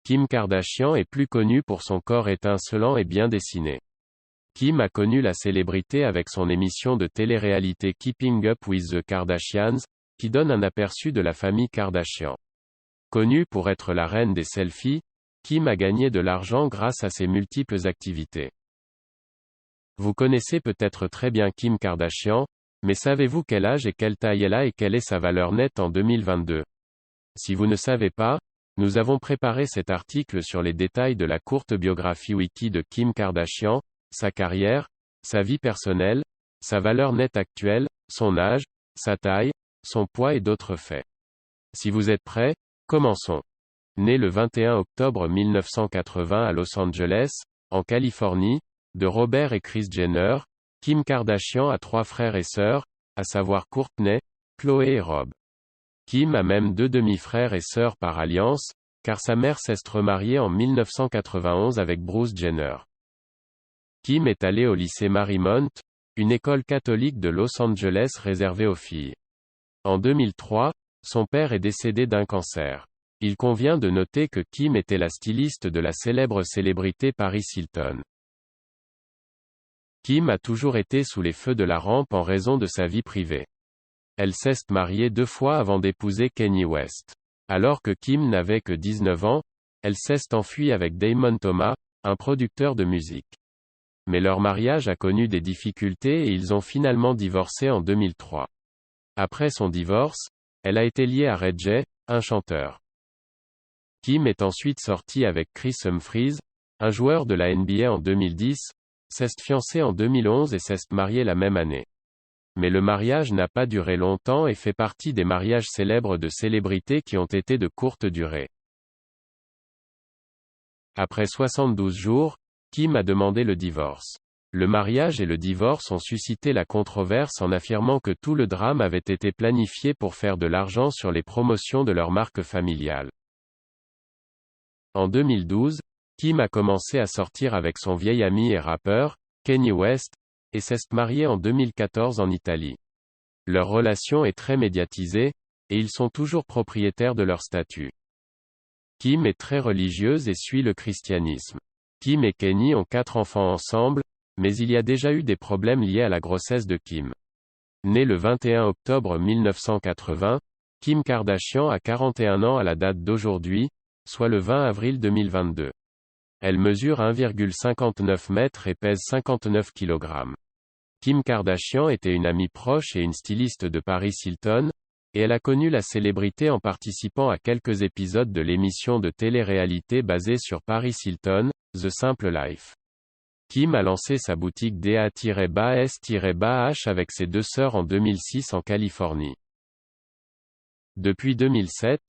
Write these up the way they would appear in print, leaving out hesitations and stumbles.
Kim Kardashian est plus connue pour son corps étincelant et bien dessiné. Kim a connu la célébrité avec son émission de télé-réalité Keeping Up with the Kardashians, qui donne un aperçu de la famille Kardashian. Connue pour être la reine des selfies, Kim a gagné de l'argent grâce à ses multiples activités. Vous connaissez peut-être très bien Kim Kardashian, mais savez-vous quel âge et quelle taille elle a et quelle est sa valeur nette en 2022? Si vous ne savez pas, nous avons préparé cet article sur les détails de la courte biographie wiki de Kim Kardashian, sa carrière, sa vie personnelle, sa valeur nette actuelle, son âge, sa taille, son poids et d'autres faits. Si vous êtes prêts, commençons. Née le 21 octobre 1980 à Los Angeles, en Californie, de Robert et Kris Jenner, Kim Kardashian a 3 frères et sœurs, à savoir Kourtney, Khloé et Rob. Kim a même 2 demi-frères et sœurs par alliance, car sa mère s'est remariée en 1991 avec Bruce Jenner. Kim est allée au lycée Marymount, une école catholique de Los Angeles réservée aux filles. En 2003, son père est décédé d'un cancer. Il convient de noter que Kim était la styliste de la célèbre célébrité Paris Hilton. Kim a toujours été sous les feux de la rampe en raison de sa vie privée. Elle s'est mariée 2 fois avant d'épouser Kanye West. Alors que Kim n'avait que 19 ans, elle s'est enfuie avec Damon Thomas, un producteur de musique. Mais leur mariage a connu des difficultés et ils ont finalement divorcé en 2003. Après son divorce, elle a été liée à Ray J, un chanteur. Kim est ensuite sortie avec Kris Humphries, un joueur de la NBA en 2010, s'est fiancée en 2011 et s'est mariée la même année. Mais le mariage n'a pas duré longtemps et fait partie des mariages célèbres de célébrités qui ont été de courte durée. Après 72 jours, Kim a demandé le divorce. Le mariage et le divorce ont suscité la controverse en affirmant que tout le drame avait été planifié pour faire de l'argent sur les promotions de leur marque familiale. En 2012, Kim a commencé à sortir avec son vieil ami et rappeur, Kanye West, et s'est mariée en 2014 en Italie. Leur relation est très médiatisée, et ils sont toujours propriétaires de leur statut. Kim est très religieuse et suit le christianisme. Kim et Kanye ont 4 enfants ensemble, mais il y a déjà eu des problèmes liés à la grossesse de Kim. Née le 21 octobre 1980, Kim Kardashian a 41 ans à la date d'aujourd'hui, soit le 20 avril 2022. Elle mesure 1,59 m et pèse 59 kg. Kim Kardashian était une amie proche et une styliste de Paris Hilton, et elle a connu la célébrité en participant à quelques épisodes de l'émission de télé-réalité basée sur Paris Hilton, The Simple Life. Kim a lancé sa boutique DA-S-H avec ses 2 sœurs en 2006 en Californie. Depuis 2007,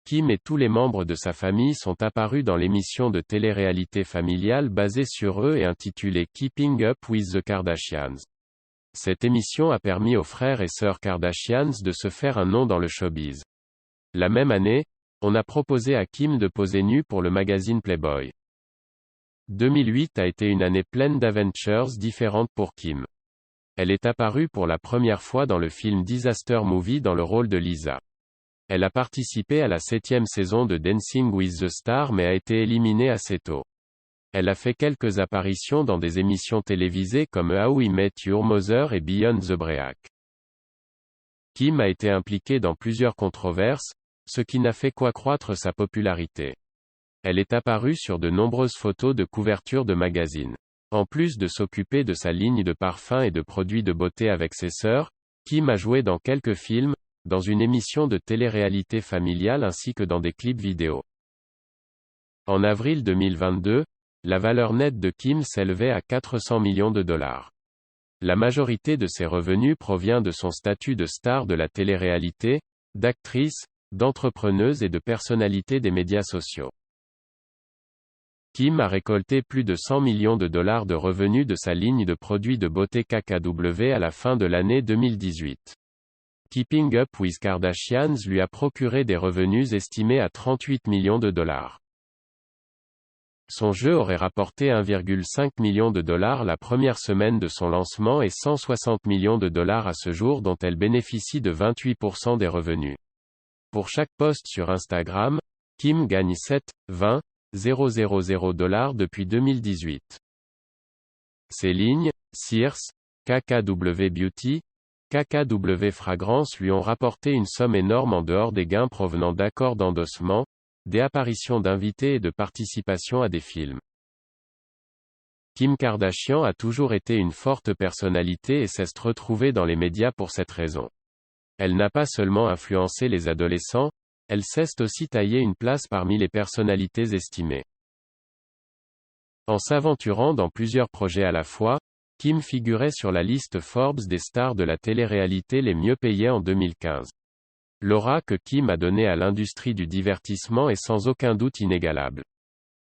Kim et tous les membres de sa famille sont apparus dans l'émission de télé-réalité familiale basée sur eux et intitulée Keeping Up with the Kardashians. Cette émission a permis aux frères et sœurs Kardashians de se faire un nom dans le showbiz. La même année, on a proposé à Kim de poser nue pour le magazine Playboy. 2008 a été une année pleine d'aventures différentes pour Kim. Elle est apparue pour la première fois dans le film Disaster Movie dans le rôle de Lisa. Elle a participé à la 7e saison de Dancing with the Stars mais a été éliminée assez tôt. Elle a fait quelques apparitions dans des émissions télévisées comme How I Met Your Mother et Beyond the Break. Kim a été impliquée dans plusieurs controverses, ce qui n'a fait qu'accroître sa popularité. Elle est apparue sur de nombreuses photos de couverture de magazines. En plus de s'occuper de sa ligne de parfums et de produits de beauté avec ses sœurs, Kim a joué dans quelques films, dans une émission de télé-réalité familiale ainsi que dans des clips vidéo. En avril 2022, la valeur nette de Kim s'élevait à 400 millions de dollars. La majorité de ses revenus provient de son statut de star de la télé-réalité, d'actrice, d'entrepreneuse et de personnalité des médias sociaux. Kim a récolté plus de 100 millions de dollars de revenus de sa ligne de produits de beauté KKW à la fin de l'année 2018. Keeping Up with Kardashians lui a procuré des revenus estimés à 38 millions de dollars. Son jeu aurait rapporté 1,5 million de dollars la première semaine de son lancement et 160 millions de dollars à ce jour dont elle bénéficie de 28% des revenus. Pour chaque post sur Instagram, Kim gagne 7, 20, $000 depuis 2018. Ces lignes, Sears, KKW Beauty, KKW Fragrance lui ont rapporté une somme énorme en dehors des gains provenant d'accords d'endossement, des apparitions d'invités et de participation à des films. Kim Kardashian a toujours été une forte personnalité et s'est retrouvée dans les médias pour cette raison. Elle n'a pas seulement influencé les adolescents, elle s'est aussi taillé une place parmi les personnalités estimées. En s'aventurant dans plusieurs projets à la fois, Kim figurait sur la liste Forbes des stars de la télé-réalité les mieux payées en 2015. L'aura que Kim a donnée à l'industrie du divertissement est sans aucun doute inégalable.